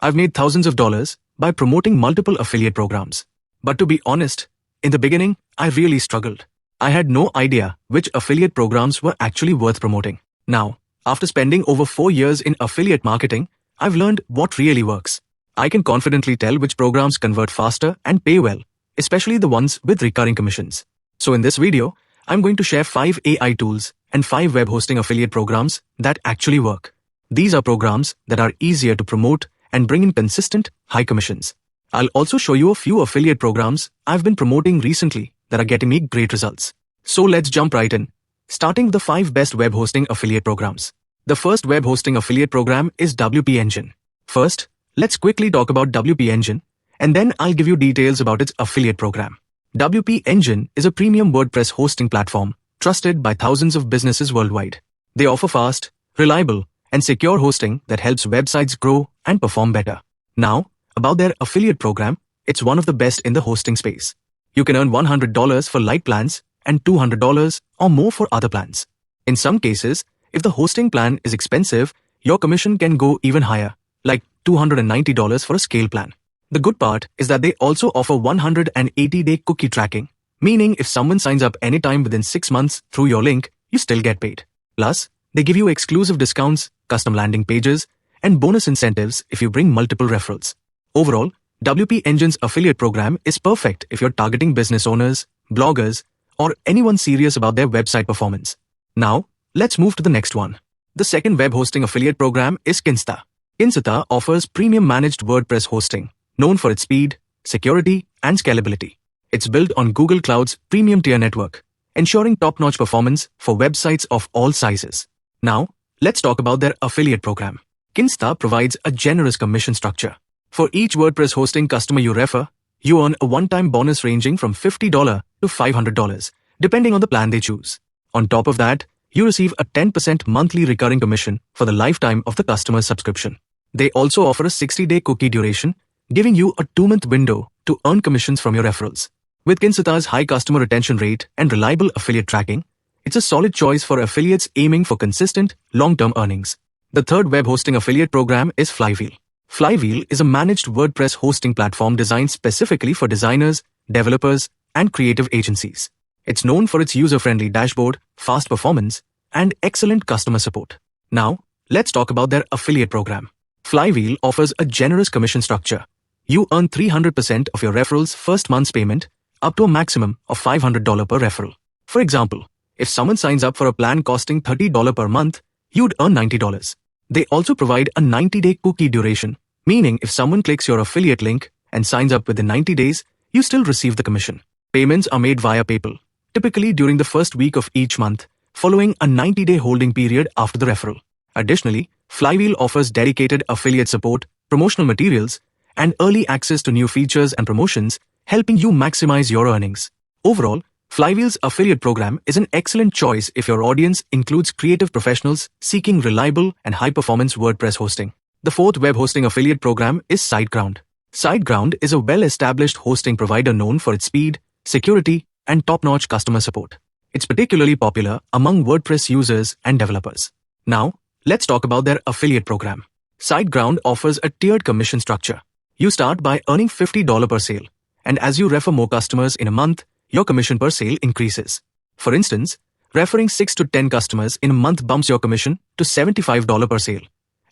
I've made thousands of dollars by promoting multiple affiliate programs. But to be honest, in the beginning, I really struggled. I had no idea which affiliate programs were actually worth promoting. Now, after spending over 4 years in affiliate marketing, I've learned what really works. I can confidently tell which programs convert faster and pay well, especially the ones with recurring commissions. So in this video, I'm going to share 5 AI tools and 5 web hosting affiliate programs that actually work. These are programs that are easier to promote and bring in consistent, high commissions. I'll also show you a few affiliate programs I've been promoting recently that are getting me great results. So let's jump right in, starting with the 5 best web hosting affiliate programs. The first web hosting affiliate program is WP Engine. First, let's quickly talk about WP Engine, and then I'll give you details about its affiliate program. WP Engine is a premium WordPress hosting platform trusted by thousands of businesses worldwide. They offer fast, reliable, and secure hosting that helps websites grow and perform better. Now, about their affiliate program, it's one of the best in the hosting space. You can earn $100 for light plans and $200 or more for other plans. In some cases, if the hosting plan is expensive, your commission can go even higher, like $290 for a scale plan. The good part is that they also offer 180-day cookie tracking, meaning if someone signs up anytime within 6 months through your link, you still get paid. Plus, they give you exclusive discounts, custom landing pages, and bonus incentives if you bring multiple referrals. Overall, WP Engine's affiliate program is perfect if you're targeting business owners, bloggers, or anyone serious about their website performance. Now, let's move to the next one. The second web hosting affiliate program is Kinsta. Kinsta offers premium managed WordPress hosting, known for its speed, security, and scalability. It's built on Google Cloud's premium tier network, ensuring top-notch performance for websites of all sizes. Now, let's talk about their affiliate program. Kinsta provides a generous commission structure. For each WordPress hosting customer you refer, you earn a one-time bonus ranging from $50 to $500, depending on the plan they choose. On top of that, you receive a 10% monthly recurring commission for the lifetime of the customer's subscription. They also offer a 60-day cookie duration, giving you a 2-month window to earn commissions from your referrals. With Kinsta's high customer retention rate and reliable affiliate tracking, it's a solid choice for affiliates aiming for consistent, long-term earnings. The third web hosting affiliate program is Flywheel. Flywheel is a managed WordPress hosting platform designed specifically for designers, developers, and creative agencies. It's known for its user-friendly dashboard, fast performance, and excellent customer support. Now, let's talk about their affiliate program. Flywheel offers a generous commission structure. You earn 300% of your referral's first month's payment, up to a maximum of $500 per referral. For example, if someone signs up for a plan costing $30 per month, you'd earn $90. They also provide a 90-day cookie duration, meaning if someone clicks your affiliate link and signs up within 90 days, you still receive the commission. Payments are made via PayPal, typically during the first week of each month, following a 90-day holding period after the referral. Additionally, Flywheel offers dedicated affiliate support, promotional materials, and early access to new features and promotions, helping you maximize your earnings. Overall, Flywheel's affiliate program is an excellent choice if your audience includes creative professionals seeking reliable and high-performance WordPress hosting. The fourth web hosting affiliate program is SiteGround. SiteGround is a well-established hosting provider known for its speed, security, and top-notch customer support. It's particularly popular among WordPress users and developers. Now, let's talk about their affiliate program. SiteGround offers a tiered commission structure. You start by earning $50 per sale, and as you refer more customers in a month, your commission per sale increases. For instance, referring 6 to 10 customers in a month bumps your commission to $75 per sale,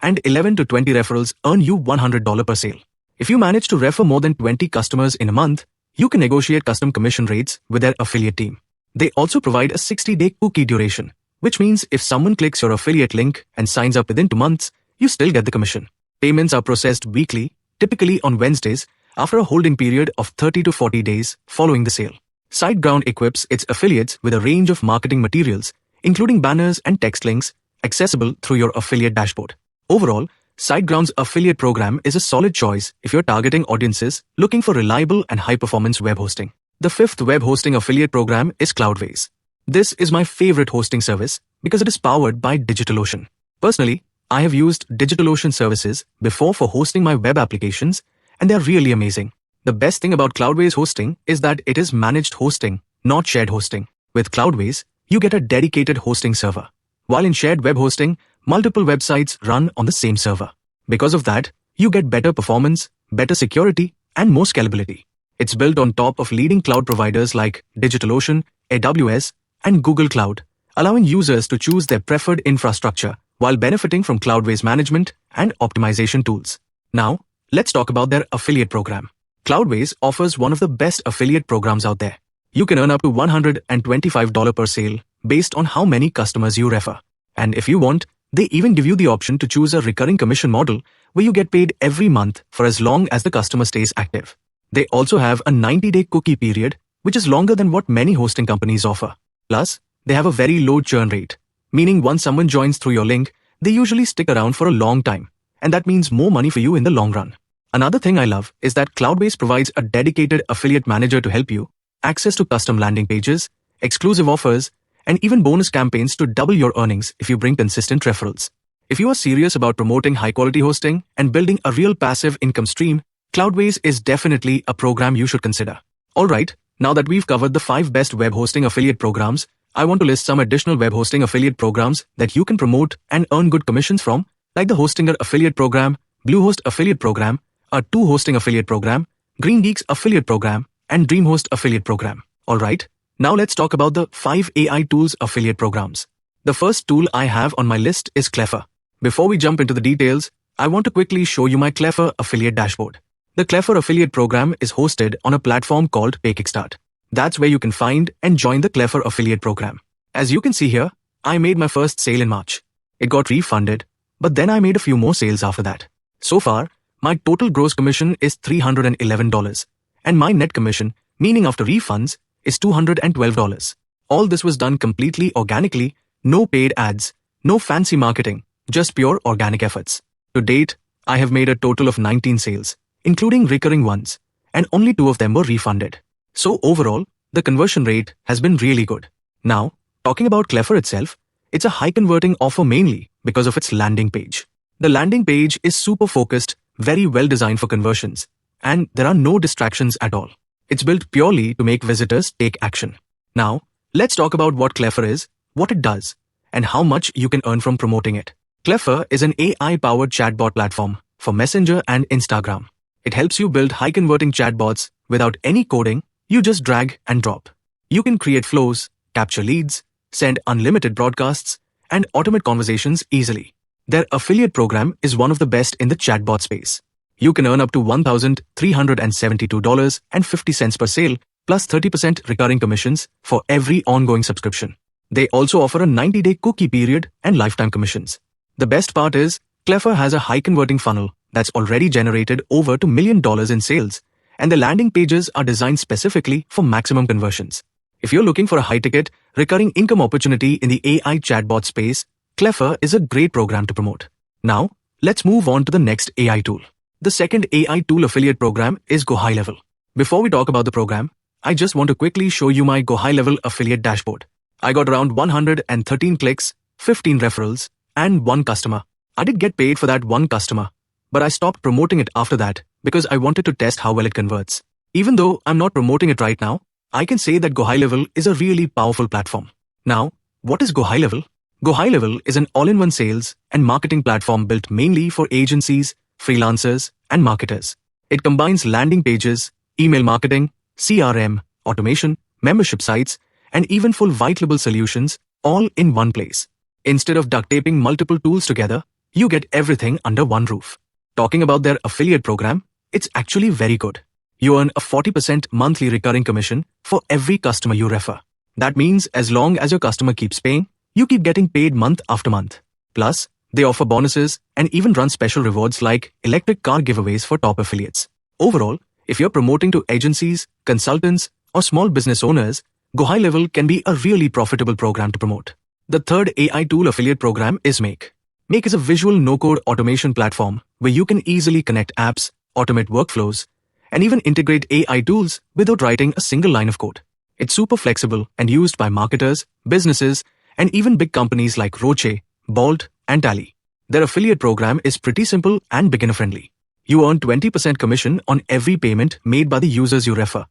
and 11 to 20 referrals earn you $100 per sale. If you manage to refer more than 20 customers in a month, you can negotiate custom commission rates with their affiliate team. They also provide a 60-day cookie duration, which means if someone clicks your affiliate link and signs up within 2 months, you still get the commission. Payments are processed weekly, typically on Wednesdays, after a holding period of 30 to 40 days following the sale. SiteGround equips its affiliates with a range of marketing materials, including banners and text links, accessible through your affiliate dashboard. Overall, SiteGround's affiliate program is a solid choice if you're targeting audiences looking for reliable and high-performance web hosting. The fifth web hosting affiliate program is Cloudways. This is my favorite hosting service because it is powered by DigitalOcean. Personally, I have used DigitalOcean services before for hosting my web applications, and they're really amazing. The best thing about Cloudways hosting is that it is managed hosting, not shared hosting. With Cloudways, you get a dedicated hosting server, while in shared web hosting, multiple websites run on the same server. Because of that, you get better performance, better security, and more scalability. It's built on top of leading cloud providers like DigitalOcean, AWS, and Google Cloud, allowing users to choose their preferred infrastructure while benefiting from Cloudways management and optimization tools. Now, let's talk about their affiliate program. Cloudways offers one of the best affiliate programs out there. You can earn up to $125 per sale based on how many customers you refer. And if you want, they even give you the option to choose a recurring commission model where you get paid every month for as long as the customer stays active. They also have a 90-day cookie period, which is longer than what many hosting companies offer. Plus, they have a very low churn rate, meaning once someone joins through your link, they usually stick around for a long time, and that means more money for you in the long run. Another thing I love is that Cloudways provides a dedicated affiliate manager to help you, access to custom landing pages, exclusive offers, and even bonus campaigns to double your earnings if you bring consistent referrals. If you are serious about promoting high-quality hosting and building a real passive income stream, Cloudways is definitely a program you should consider. Alright, now that we've covered the 5 best web hosting affiliate programs, I want to list some additional web hosting affiliate programs that you can promote and earn good commissions from, like the Hostinger Affiliate Program, Bluehost Affiliate Program, a 2 Hosting Affiliate Program, GreenGeeks Affiliate Program, and DreamHost Affiliate Program. Alright, now let's talk about the 5 AI Tools affiliate programs. The first tool I have on my list is Clepher. Before we jump into the details, I want to quickly show you my Clepher affiliate dashboard. The Clepher affiliate program is hosted on a platform called PayKickstart. That's where you can find and join the Clepher affiliate program. As you can see here, I made my first sale in March. It got refunded, but then I made a few more sales after that. So far, my total gross commission is $311, and my net commission, meaning after refunds, is $212. All this was done completely organically, no paid ads, no fancy marketing, just pure organic efforts. To date, I have made a total of 19 sales, including recurring ones, and only 2 of them were refunded. So overall, the conversion rate has been really good. Now, talking about Clepher itself, it's a high converting offer mainly because of its landing page. The landing page is super focused, very well designed for conversions, and there are no distractions at all. It's built purely to make visitors take action. Now, let's talk about what Clepher is, what it does, and how much you can earn from promoting it. Clepher is an AI-powered chatbot platform for Messenger and Instagram. It helps you build high-converting chatbots without any coding. You just drag and drop. You can create flows, capture leads, send unlimited broadcasts, and automate conversations easily. Their affiliate program is one of the best in the chatbot space. You can earn up to $1,372.50 per sale, plus 30% recurring commissions for every ongoing subscription. They also offer a 90-day cookie period and lifetime commissions. The best part is, Clepher has a high-converting funnel that's already generated over $2 million in sales, and the landing pages are designed specifically for maximum conversions. If you're looking for a high-ticket, recurring income opportunity in the AI chatbot space, Clepher is a great program to promote. Now, let's move on to the next AI tool. The second AI tool affiliate program is GoHighLevel. Before we talk about the program, I just want to quickly show you my GoHighLevel affiliate dashboard. I got around 113 clicks, 15 referrals, and 1 customer. I did get paid for that 1 customer, but I stopped promoting it after that because I wanted to test how well it converts. Even though I'm not promoting it right now, I can say that GoHighLevel is a really powerful platform. Now, what is GoHighLevel? GoHighLevel is an all-in-one sales and marketing platform built mainly for agencies, freelancers, and marketers. It combines landing pages, email marketing, CRM, automation, membership sites, and even full white-label solutions all in one place. Instead of duct taping multiple tools together, you get everything under one roof. Talking about their affiliate program, it's actually very good. You earn a 40% monthly recurring commission for every customer you refer. That means as long as your customer keeps paying, you keep getting paid month after month. Plus, they offer bonuses and even run special rewards like electric car giveaways for top affiliates. Overall, if you're promoting to agencies, consultants, or small business owners, GoHighLevel can be a really profitable program to promote. The third AI tool affiliate program is Make. Make is a visual no-code automation platform where you can easily connect apps, automate workflows, and even integrate AI tools without writing a single line of code. It's super flexible and used by marketers, businesses, and even big companies like Roche, Bolt, and Tally. Their affiliate program is pretty simple and beginner-friendly. You earn 20% commission on every payment made by the users you refer,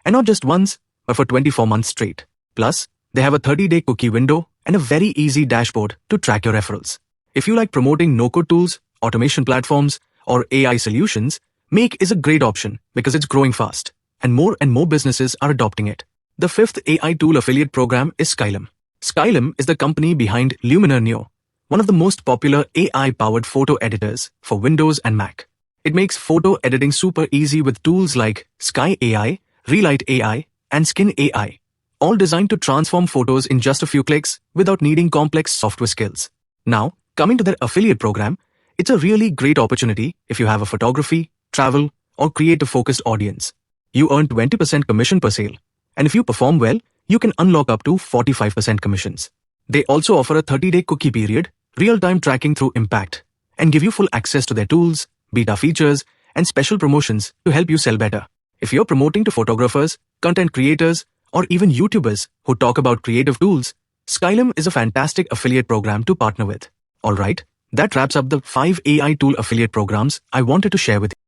and not just once, but for 24 months straight. Plus, they have a 30-day cookie window and a very easy dashboard to track your referrals. If you like promoting no-code tools, automation platforms, or AI solutions, Make is a great option because it's growing fast, and more businesses are adopting it. The fifth AI tool affiliate program is Skylum. Skylum is the company behind Luminar Neo, one of the most popular AI-powered photo editors for Windows and Mac. It makes photo editing super easy with tools like Sky AI, Relight AI, and Skin AI, all designed to transform photos in just a few clicks without needing complex software skills. Now, coming to their affiliate program, it's a really great opportunity if you have a photography, travel, or creative-focused audience. You earn 20% commission per sale, and if you perform well, you can unlock up to 45% commissions. They also offer a 30-day cookie period, real-time tracking through Impact, and give you full access to their tools, beta features, and special promotions to help you sell better. If you're promoting to photographers, content creators, or even YouTubers who talk about creative tools, Skylum is a fantastic affiliate program to partner with. Alright, that wraps up the 5 AI tool affiliate programs I wanted to share with you.